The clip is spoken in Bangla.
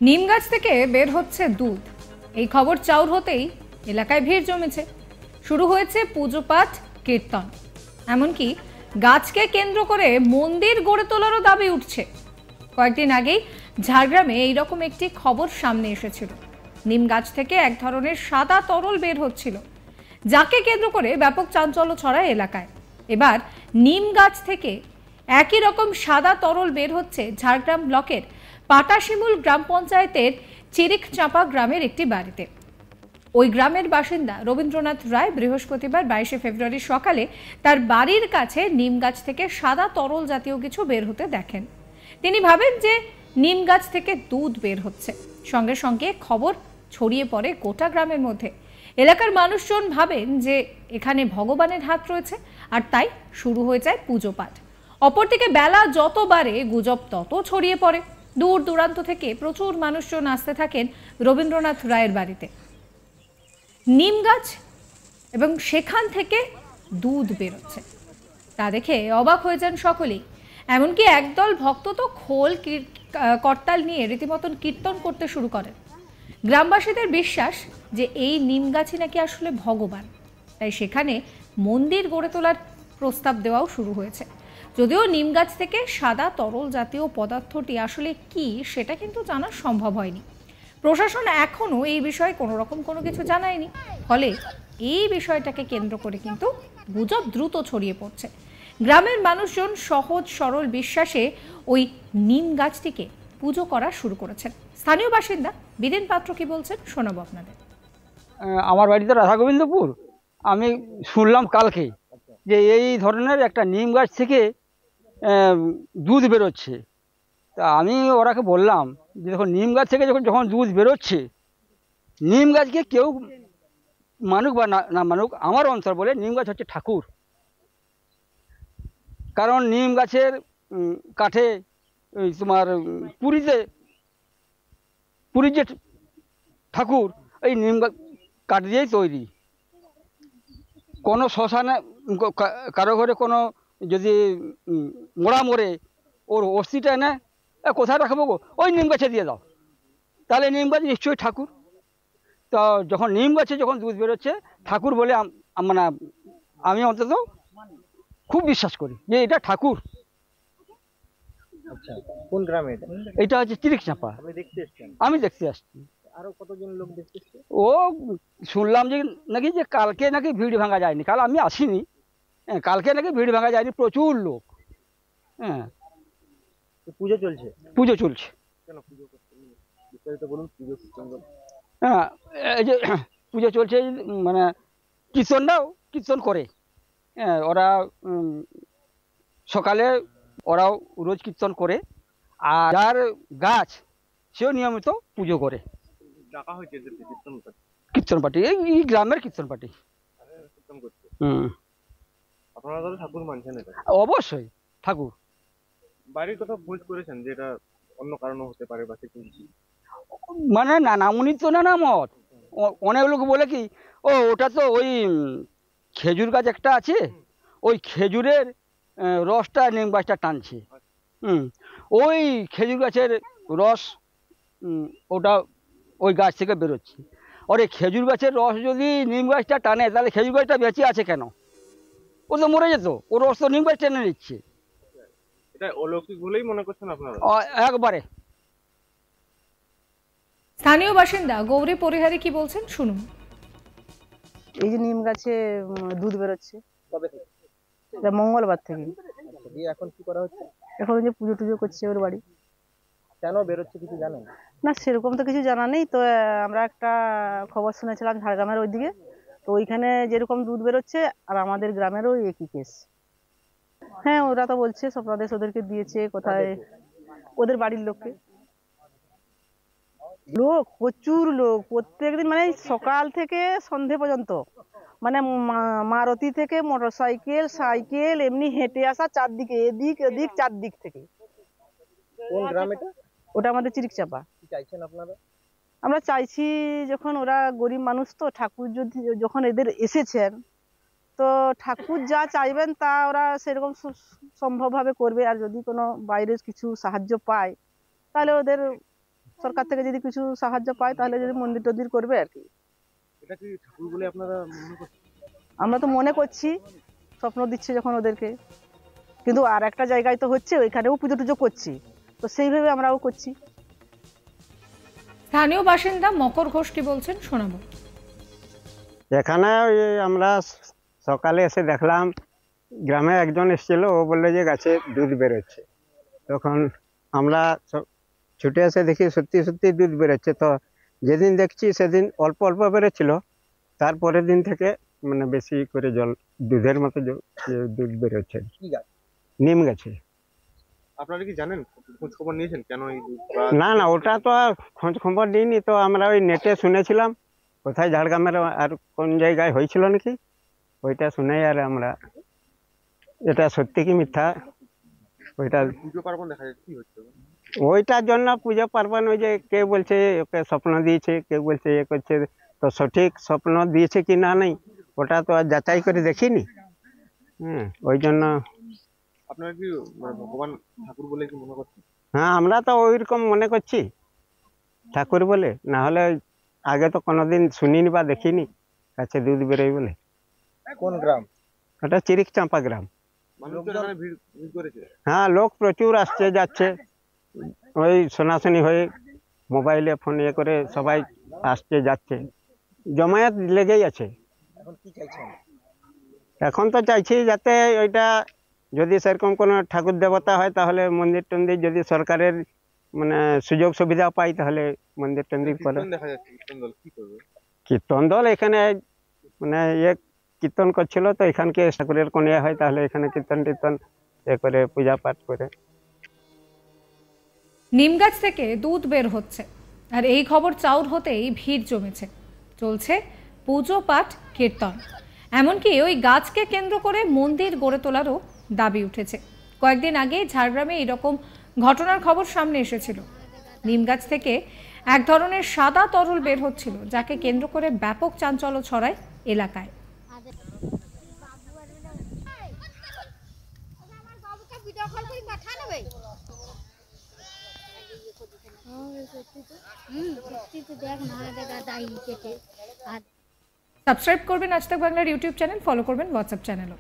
নিম গাছ থেকে বের হচ্ছে দুধ, এই খবর চাউর হতেই এলাকায় ভিড় জমেছে। শুরু হয়েছে পুজো পাঠ, কীর্তন, এমনকি গাছকে কেন্দ্র করে মন্দির গড়ে তোলারও দাবি উঠছে। কয়েকদিন আগেই ঝাড়গ্রামে এইরকম একটি খবর সামনে এসেছিল। নিম গাছ থেকে এক ধরনের সাদা তরল বের হচ্ছিল, যাকে কেন্দ্র করে ব্যাপক চাঞ্চল্য ছড়ায় এলাকায়। এবার নিম গাছ থেকে একই রকম সাদা তরল বের হচ্ছে ঝাড়গ্রাম ব্লকের পাটাশিমুল গ্রাম পঞ্চায়েতের চিরিক চাঁপা গ্রামের একটি বাড়িতে। ওই গ্রামের বাসিন্দা রবীন্দ্রনাথ রায় বৃহস্পতিবার 22শে ফেব্রুয়ারি সকালে তার বাড়ির কাছে নিম গাছ থেকে সাদা তরল জাতীয় কিছু বের হতে দেখেন। তিনি ভাবেন যে নিম গাছ থেকে দুধ বের হচ্ছে। সঙ্গে সঙ্গে খবর ছড়িয়ে পড়ে গোটা গ্রামের মধ্যে। এলাকার মানুষজন ভাবেন যে এখানে ভগবানের হাত রয়েছে, আর তাই শুরু হয়ে যায় পুজো পাঠ। অপরদিকে বেলা যত বাড়ে গুজব তত ছড়িয়ে পড়ে। দূর দূরান্ত থেকে প্রচুর মানুষজন আসতে থাকেন রবীন্দ্রনাথ রায়ের বাড়িতে। নিম গাছ এবং সেখান থেকে দুধ বেরোচ্ছে, তা দেখে অবাক হয়ে যান সকলেই। এমনকি একদল ভক্ত তো খোল করতাল নিয়ে রীতিমতন কীর্তন করতে শুরু করেন। গ্রামবাসীদের বিশ্বাস যে এই নিম গাছই নাকি আসলে ভগবান, তাই সেখানে মন্দির গড়ে তোলার প্রস্তাব দেওয়াও শুরু হয়েছে। যদিও নিম গাছ থেকে সাদা তরল জাতীয় পদার্থটি আসলে কি সেটা কিন্তু জানা সম্ভব হয়নি। প্রশাসন এখনো এই বিষয়ে কোনো রকম কোনো কিছু জানায়নি, ফলে এই বিষয়টাকে কেন্দ্র করে কিন্তু গুজব দ্রুত ছড়িয়ে পড়ছে। গ্রামের মানুষজন সহজ সরল বিশ্বাসে ওই নিম গাছটিকে পুজো করা শুরু করেছেন। স্থানীয় বাসিন্দা বীরেন পাত্র কি বলছেন শোনাবো আপনাদের। আমার বাড়িতে রাধাগোবিন্দপুর। আমি শুনলাম কালকে যে এই ধরনের একটা নিম গাছ থেকে দুধ বেরোচ্ছে। তা আমি ওরাকে বললাম যে দেখো, নিম গাছ থেকে যখন দুধ বেরোচ্ছে, নিম গাছকে কেউ মানুক বা না মানুক, আমার অঞ্চল বলে নিম গাছ হচ্ছে ঠাকুর। কারণ নিম গাছের কাঠে তোমার পুরীর যে ঠাকুর এই নিম কাঠ দিয়েই তৈরি। কোনো শ্মশানে কারো ঘরে কোনো যদি মোড়া মরে, ওর অস্থিটা এনে কোথায় রাখবো গো, ওই নিম গাছে দিয়ে দাও, তাহলে নিম গাছ নিশ্চয়ই ঠাকুর। তো যখন নিম গাছে যখন দুধ বেরোচ্ছে ঠাকুর বলে, মানে আমি অন্তত খুব বিশ্বাস করি যে এটা ঠাকুর। আচ্ছা, কোন গ্রামে এটা হচ্ছে চিরিক চাঁপা। আমি দেখতে আসছি। আরো কতজন লোক দেখতে এসেছে? ও শুনলাম যে নাকি যে কালকে নাকি ভিড় ভাঙা যায়নি, কাল আমি আসিনি, কালকে নাকি ভিড় ভাঙা যায়নি, প্রচুর লোক। হ্যাঁ, পুজো চলছে। পুজো চলছে। কেন পুজো করতে বিস্তারিত বলুন। পুজো হ্যাঁ, এই যে পুজো চলছে, মানে কীর্তন করে। হ্যাঁ, ওরা সকালে ওরাও রোজ কীর্তন করে, আর যার গাছ সেও নিয়মিত পুজো করে। ডাকা হয়েছে কীর্তন পার্টি, এই গ্রামের কীর্তন পার্টি। আপনারা তাহলে ঠাকুর মানছেন? এটা অবশ্যই ঠাকুর। বাড়ির কথা খোঁজ করেছেন যে এটা অন্য কারণও হতে পারে বা কিছু? মানে নানামুনি তো নানা মত। অনেক লোক বলে কি, ওটা তো ওই খেজুর গাছ একটা আছে, ওই খেজুরের রসটা নিম গাছটা টানছে। ওই খেজুর গাছের রস ওটা ওই গাছ থেকে বেরোচ্ছে। ওরে খেজুর গাছের রস যদি নিম গাছটা টানে, তাহলে খেজুর গাছটা বেঁচে আছে কেন? ও তো মরে যেত, ও রস তো নিম গাছ টেনে নিচ্ছে। এটা অলৌকিক বলেই মনে করছেন আপনারা? একবারে। স্থানীয় বাসিন্দা গৌরী পরিহারি কি বলছেন শুনুন। এই যে নিম গাছে দুধ বেরোচ্ছে কবে থেকে? এটা মঙ্গলবার থেকে। এখন কি করা হচ্ছে? এখন যে পুজো টুজো করছে ওর বাড়ি। কেন বেরোচ্ছে কিছু জানেন? না, সেরকম তো কিছু জানা নেই। তো আমরা একটা খবর শুনেছিলাম ঝাড়গ্রামের ওইদিকে, তো ওইখানে যেরকম দুধ বেরোচ্ছে আর আমাদের গ্রামেরও একই কেস। হ্যাঁ, ওরা তো বলছে স্বপ্নাদেশ ওদেরকে দিয়েছে। কোথায়? ওদের বাড়ির লোককে। লোক প্রচুর লোক, প্রত্যেকদিন মানে সকাল থেকে সন্ধে পর্যন্ত মানে মারুতি থেকে মোটরসাইকেল, সাইকেল এমনি হেঁটে আসা চারদিকে, এদিক ওদিক চারদিক থেকে। কোন গ্রাম এটা? ওটা আমাদের চিরিকচাপা। কি চাইছেন আপনারা? আমরা চাইছি যখন ওরা গরিব মানুষ, তো ঠাকুর যখন এদের এসেছেন, তো ঠাকুর যা চাইবেন তা ওরা সেরকম সম্ভবভাবে করবে। আর যদি কোনো বাইরের কিছু সাহায্য পায়, তাহলে ওদের সরকার থেকে যদি কিছু সাহায্য পায়, তাহলে যদি মন্দির টন্দির করবে আর কি। এটা কি ঠাকুর বলে আপনারা মনে করছেন? আমরা তো মনে করছি, স্বপ্ন দিচ্ছে যখন ওদেরকে। কিন্তু আর একটা জায়গায় তো হচ্ছে, ওইখানেও পুজো টুজো করছি, তো সেইভাবে আমরাও করছি। স্থানীয় বাসিন্দা মকর ঘোষ কি বলছেন শোনাবো। এখানে ওই আমরা সকালে এসে দেখলাম, গ্রামে একজন এসেছিল, ও বললো যে গাছে দুধ বেরোচ্ছে। তখন আমরা ছুটে এসে দেখি সত্যি সত্যি দুধ বেরোচ্ছে। তো যেদিন দেখছি সেদিন অল্প অল্প বেরোচ্ছিল, তারপরের দিন থেকে মানে বেশি করে জল, দুধের মতো দুধ বেরোচ্ছে। কি গাছ? নিম গাছে। আপনারা কি জানেন, খোঁজ খবর নিয়েছেন কেন এই দুধ? না না, ওটা তো আর খোঁজ খবর নিইনি। তো আমরা ওই নেটে শুনেছিলাম, কোথায় ঝাড়গ্রামের আর কোন জায়গায় হয়েছিল নাকি, ওইটা শুনে আর আমরা, এটা সত্যি কি মিথ্যা ওইটা। পুজো পার্বণ দেখা যাচ্ছে, কি হচ্ছে? ওইটার জন্য পুজো পার্বণ, ওই যে কে বলছে ওকে স্বপ্ন দিয়েছে, কেউ বলছে এ করছে। তো সঠিক স্বপ্ন দিয়েছে কি না নেই, ওটা তো আর যাচাই করে দেখিনি। ওই জন্য আপনারা কি মানে ভগবান ঠাকুর বলে কি মনে করছেন? হ্যাঁ, আমরা তো ওইরকম মনে করছি ঠাকুর বলে। না হলে আগে তো কোনোদিন শুনিনি বা দেখিনি কাছে দুধ বেরোয় বলে। কোন গ্রাম? ওটা চিরিকচাঁপা গ্রাম। মানুষজন এখানে ভিড় করেছে? হ্যাঁ, লোক প্রচুর আসছে যাচ্ছে, ওই শোনাশুনি হয়ে মোবাইলে ফোন ইয়ে করে সবাই আসছে যাচ্ছে, জমায়েত লেগেই আছে। এখন কি চাইছেন? এখন তো চাইছি যাতে ওইটা যদি সেরকম কোনো ঠাকুর দেবতা হয়, তাহলে মন্দির টন্দির যদি সরকারের মানে সুযোগ সুবিধা পাই, তাহলে মন্দির টন্দির করে। কীর্তন দেখা যাচ্ছে, কীর্তন দল কি করবে? কীর্তন দল এখানে মানে কীর্তন করছিল, তো এখানকে ঠাকুরের কোন হয়, তাহলে এখানে কীর্তন টীর্তন করে পূজা পাঠ করে। নিম গাছ থেকে দুধ বের হচ্ছে, আর এই খবর চাউর হতেই ভিড় জমেছে। চলছে পুজো পাঠ কীর্তন, এমনকি ওই গাছকে কেন্দ্র করে মন্দির গড়ে তোলারও দাবি উঠেছে। কয়েকদিন আগে ঝাড়গ্রামে এরকম ঘটনার খবর সামনে এসেছিল। নিম গাছ থেকে এক ধরনের সাদা তরল বের হচ্ছিল, যাকে কেন্দ্র করে ব্যাপক চাঞ্চল্য ছড়ায় এলাকায়। সাবস্ক্রাইব করবেন আজ তাক বাংলার ইউটিউব চ্যানেল, ফলো করবেন হোয়াটসঅ্যাপ চ্যানেলও।